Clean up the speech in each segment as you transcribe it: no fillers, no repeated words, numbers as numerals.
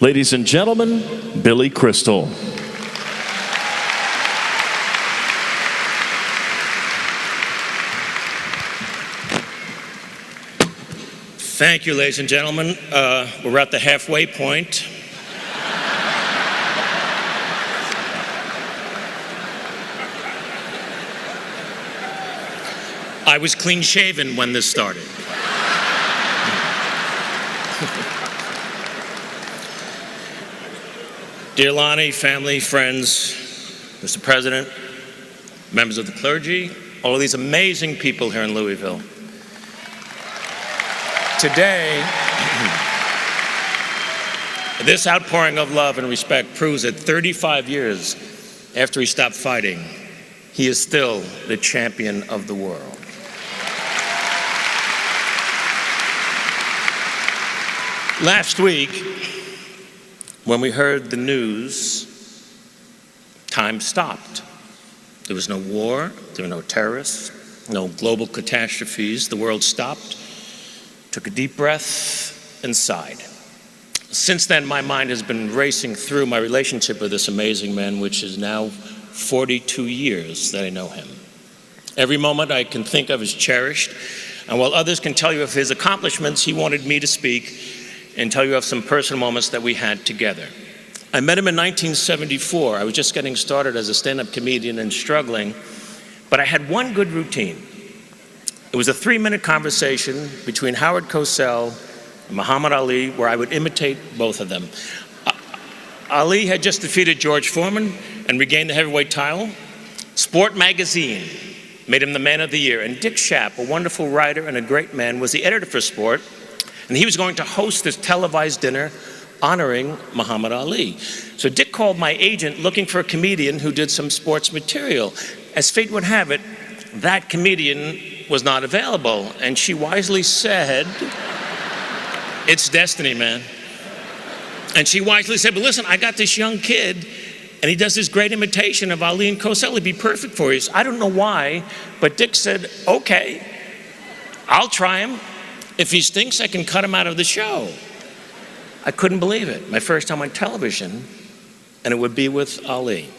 Ladies and gentlemen, Billy Crystal. Thank you, ladies and gentlemen. We're at the halfway point. I was clean-shaven when this started. Dear Lonnie, family, friends, Mr. President, members of the clergy, all of these amazing people here in Louisville. Today, this outpouring of love and respect proves that 35 years after he stopped fighting, he is still the champion of the world. Last week, when we heard the news, time stopped. There was no war, there were no terrorists, no global catastrophes. The world stopped, took a deep breath, and sighed. Since then, my mind has been racing through my relationship with this amazing man, which is now 42 years that I know him. Every moment I can think of is cherished, and while others can tell you of his accomplishments, he wanted me to speak and tell you of some personal moments that we had together. I met him in 1974. I was just getting started as a stand-up comedian and struggling, but I had one good routine. It was a 3-minute conversation between Howard Cosell and Muhammad Ali, where I would imitate both of them. Ali had just defeated George Foreman and regained the heavyweight title. Sport magazine made him the man of the year, and Dick Schaap, a wonderful writer and a great man, was the editor for Sport, and he was going to host this televised dinner honoring Muhammad Ali. So Dick called my agent looking for a comedian who did some sports material. As fate would have it, that comedian was not available, and she wisely said, "It's destiny, man." And she wisely said, "But listen, I got this young kid, and he does this great imitation of Ali and Cosell. He'd be perfect for you." So I don't know why, but Dick said, "Okay, I'll try him. If he stinks, I can cut him out of the show." I couldn't believe it. My first time on television, and it would be with Ali.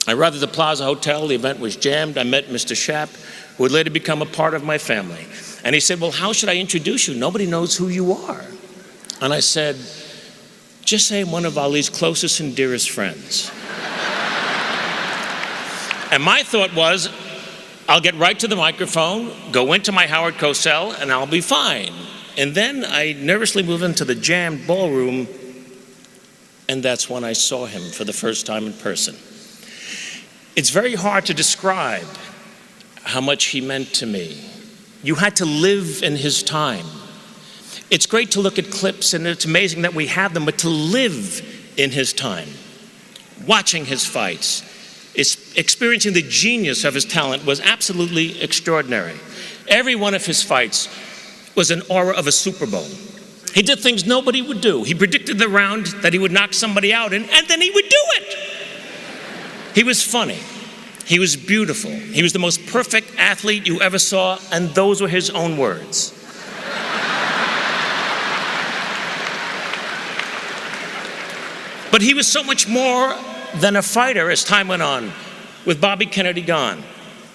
I arrived at the Plaza Hotel. The event was jammed. I met Mr. Schaap, who would later become a part of my family. And he said, "Well, how should I introduce you? Nobody knows who you are." And I said, "Just say I'm one of Ali's closest and dearest friends." And my thought was, I'll get right to the microphone, go into my Howard Cosell, and I'll be fine. And then I nervously moved into the jammed ballroom, and that's when I saw him for the first time in person. It's very hard to describe how much he meant to me. You had to live in his time. It's great to look at clips, and it's amazing that we have them, but to live in his time, watching his fights, experiencing the genius of his talent was absolutely extraordinary. Every one of his fights was an aura of a Super Bowl. He did things nobody would do. He predicted the round that he would knock somebody out in, and then he would do it. He was funny. He was beautiful. He was the most perfect athlete you ever saw, and those were his own words. But he was so much more than a fighter as time went on. With Bobby Kennedy gone,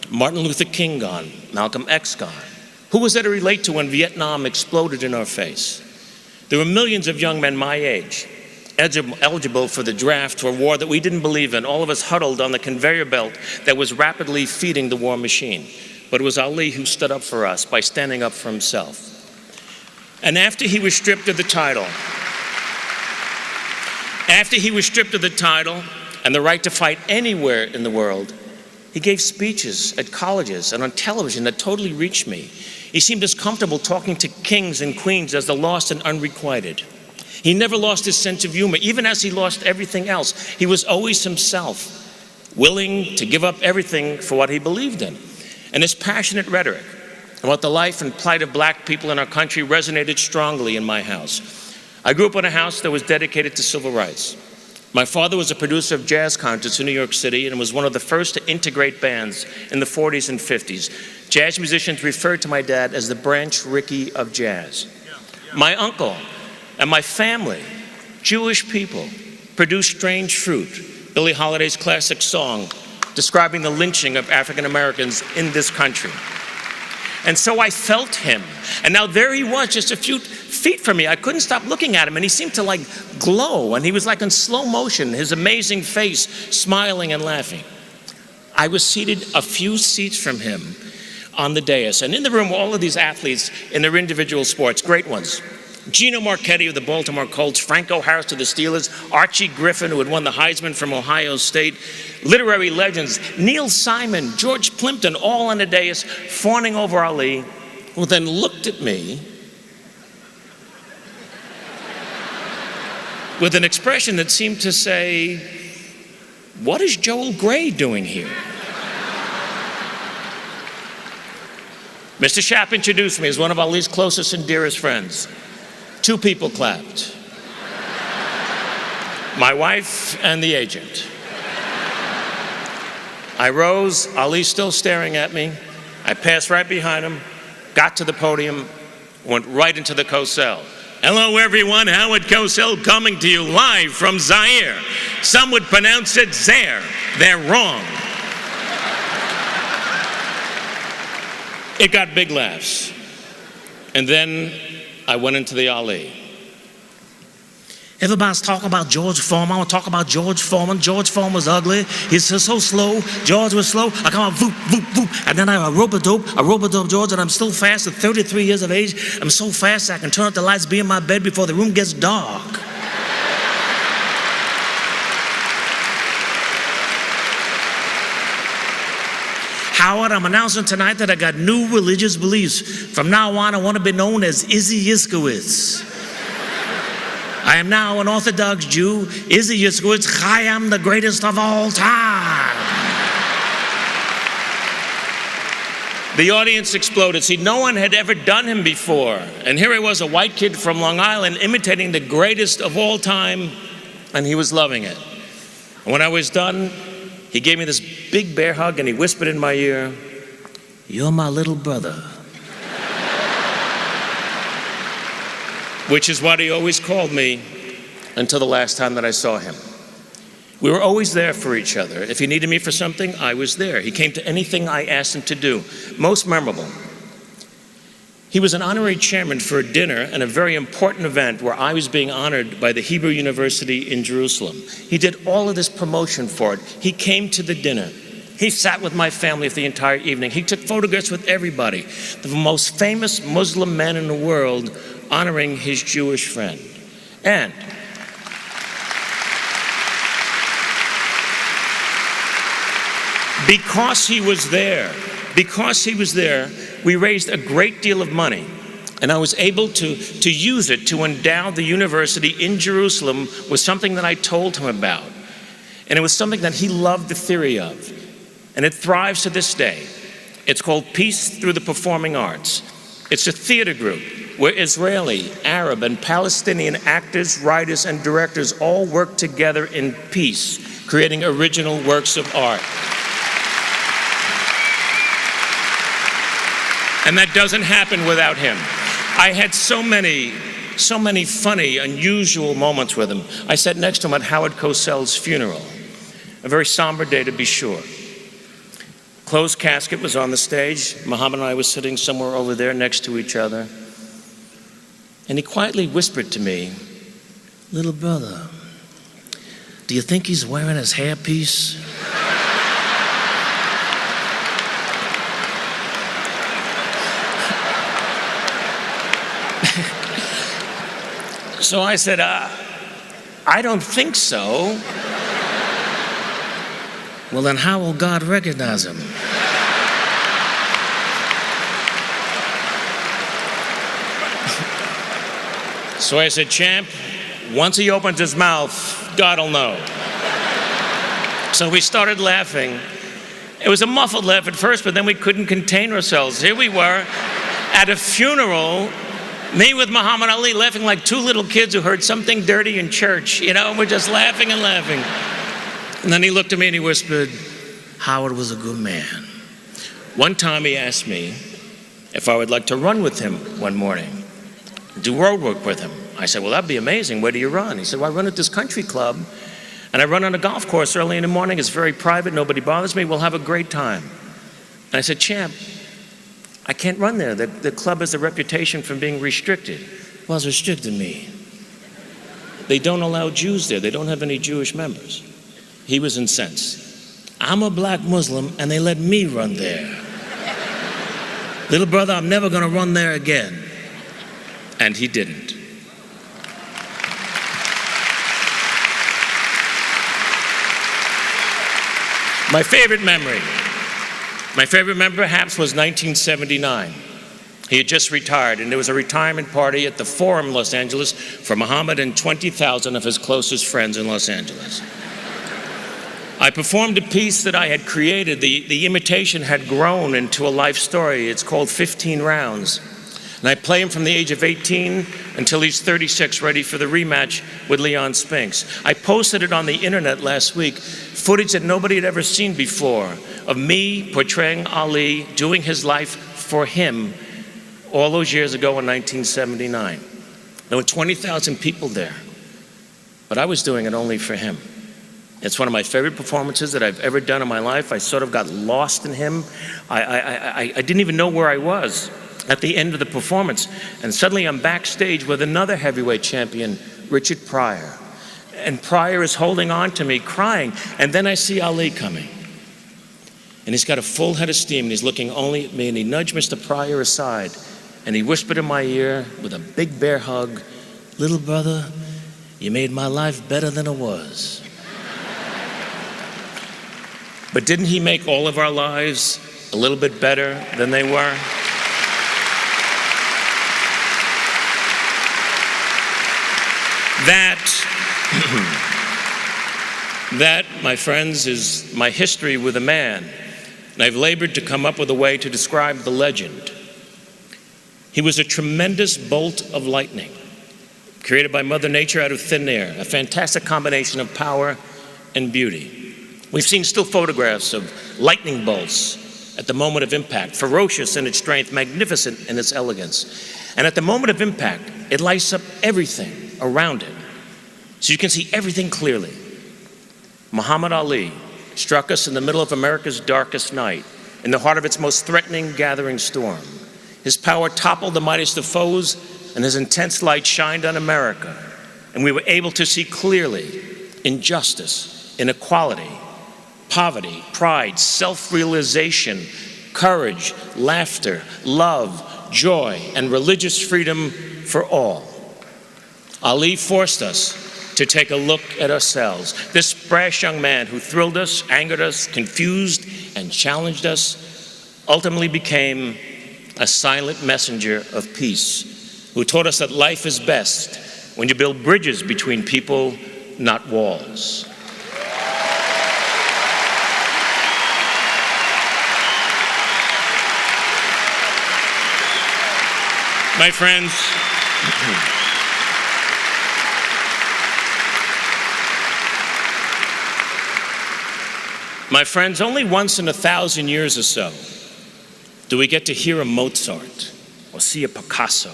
Martin Luther King gone, Malcolm X gone. Who was there to relate to when Vietnam exploded in our face? There were millions of young men my age, eligible for the draft for a war that we didn't believe in, all of us huddled on the conveyor belt that was rapidly feeding the war machine. But it was Ali who stood up for us by standing up for himself. And after he was stripped of the title, and the right to fight anywhere in the world, he gave speeches at colleges and on television that totally reached me. He seemed as comfortable talking to kings and queens as the lost and unrequited. He never lost his sense of humor, even as he lost everything else. He was always himself, willing to give up everything for what he believed in. And his passionate rhetoric about the life and plight of black people in our country resonated strongly in my house. I grew up in a house that was dedicated to civil rights. My father was a producer of jazz concerts in New York City and was one of the first to integrate bands in the 40s and 50s. Jazz musicians referred to my dad as the Branch Rickey of jazz. My uncle and my family Jewish people produce strange fruit, Billie Holiday's classic song describing the lynching of African Americans in this country. And so I felt him. And now there he was, just a few feet from me. I couldn't stop looking at him, and he seemed to like glow, and he was like in slow motion, his amazing face smiling and laughing. I was seated a few seats from him on the dais, and in the room were all of these athletes in their individual sports, great ones. Gino Marchetti of the Baltimore Colts, Franco Harris of the Steelers, Archie Griffin, who had won the Heisman from Ohio State, literary legends, Neil Simon, George Plimpton, all on the dais, fawning over Ali, who then looked at me with an expression that seemed to say, "What is Joel Gray doing here?" Mr. Schaap introduced me as one of Ali's closest and dearest friends. 2 people clapped. My wife and the agent. I rose, Ali still staring at me. I passed right behind him, got to the podium, went right into the Cosell. Hello everyone, Howard Cosell coming to you live from Zaire. Some would pronounce it Zaire. They're wrong. It got big laughs. And then I went into the Ali. Everybody's talking about George Foreman. I want to talk about George Foreman. George Foreman was ugly. He's so slow. George was slow. I come out, voop, voop, voop. And then I rope-a-dope George, and I'm still fast at 33 years of age. I'm so fast I can turn up the lights, be in my bed before the room gets dark. Howard, I'm announcing tonight that I got new religious beliefs. From now on, I want to be known as Izzy Yiskowitz. I am now an Orthodox Jew. Izzy Yiskowitz, I am the greatest of all time. The audience exploded. See, no one had ever done him before. And here he was, a white kid from Long Island, imitating the greatest of all time, and he was loving it. And when I was done, he gave me this big bear hug and he whispered in my ear, "You're my little brother." Which is what he always called me until the last time that I saw him. We were always there for each other. If he needed me for something, I was there. He came to anything I asked him to do. Most memorable, he was an honorary chairman for a dinner and a very important event where I was being honored by the Hebrew University in Jerusalem. He did all of this promotion for it. He came to the dinner. He sat with my family for the entire evening. He took photographs with everybody. The most famous Muslim man in the world honoring his Jewish friend. And because he was there, we raised a great deal of money, and I was able to use it to endow the university in Jerusalem with something that I told him about. And it was something that he loved the theory of, and it thrives to this day. It's called Peace Through the Performing Arts. It's a theater group where Israeli, Arab, and Palestinian actors, writers, and directors all work together in peace, creating original works of art. And that doesn't happen without him. I had so many funny, unusual moments with him. I sat next to him at Howard Cosell's funeral, a very somber day to be sure. Closed casket was on the stage. Muhammad and I were sitting somewhere over there next to each other. And he quietly whispered to me, "Little brother, do you think he's wearing his hairpiece?" So I said, "I don't think so." "Well, then how will God recognize him?" So I said, "Champ, once he opens his mouth, God will know." So we started laughing. It was a muffled laugh at first, but then we couldn't contain ourselves. Here we were at a funeral, me with Muhammad Ali, laughing like 2 little kids who heard something dirty in church, and we're just laughing and laughing. And then he looked at me and he whispered, "Howard was a good man." One time he asked me if I would like to run with him one morning, do road work with him. I said, well, that'd be amazing. Where do you run? He said, well, I run at this country club, and I run on a golf course early in the morning. It's very private. Nobody bothers me. We'll have a great time. And I said, champ, I can't run there. The club has a reputation for being restricted. Well, it's restricted me. They don't allow Jews there. They don't have any Jewish members. He was incensed. I'm a black Muslim, and they let me run there. Little brother, I'm never going to run there again. And he didn't. My favorite memory perhaps was 1979. He had just retired, and there was a retirement party at the Forum, Los Angeles, for Muhammad and 20,000 of his closest friends in Los Angeles. I performed a piece that I had created. The imitation had grown into a life story. It's called 15 Rounds. And I play him from the age of 18 until he's 36, ready for the rematch with Leon Spinks. I posted it on the internet last week, footage that nobody had ever seen before of me portraying Ali, doing his life for him all those years ago in 1979. There were 20,000 people there, but I was doing it only for him. It's one of my favorite performances that I've ever done in my life. I sort of got lost in him. I didn't even know where I was at the end of the performance. And suddenly I'm backstage with another heavyweight champion, Richard Pryor. And Pryor is holding on to me, crying. And then I see Ali coming. And he's got a full head of steam, and he's looking only at me, and he nudged Mr. Pryor aside, and he whispered in my ear with a big bear hug, little brother, you made my life better than it was. But didn't he make all of our lives a little bit better than they were? That, my friends, is my history with a man. And I've labored to come up with a way to describe the legend. He was a tremendous bolt of lightning, created by Mother Nature out of thin air, a fantastic combination of power and beauty. We've seen still photographs of lightning bolts at the moment of impact, ferocious in its strength, magnificent in its elegance. And at the moment of impact, it lights up everything around it, so you can see everything clearly. Muhammad Ali struck us in the middle of America's darkest night, in the heart of its most threatening gathering storm. His power toppled the mightiest of foes, and his intense light shined on America. And we were able to see clearly injustice, inequality, poverty, pride, self-realization, courage, laughter, love, joy, and religious freedom for all. Ali forced us to take a look at ourselves. This brash young man who thrilled us, angered us, confused, and challenged us ultimately became a silent messenger of peace, who taught us that life is best when you build bridges between people, not walls. My friends, only once in 1,000 years or so do we get to hear a Mozart or see a Picasso,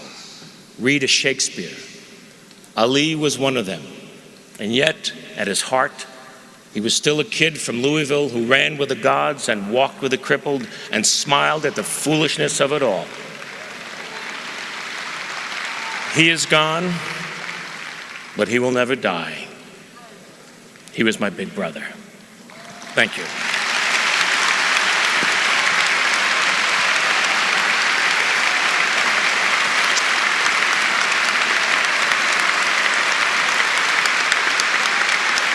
read a Shakespeare. Ali was one of them, and yet, at his heart, he was still a kid from Louisville who ran with the gods and walked with the crippled and smiled at the foolishness of it all. He is gone, but he will never die. He was my big brother. Thank you.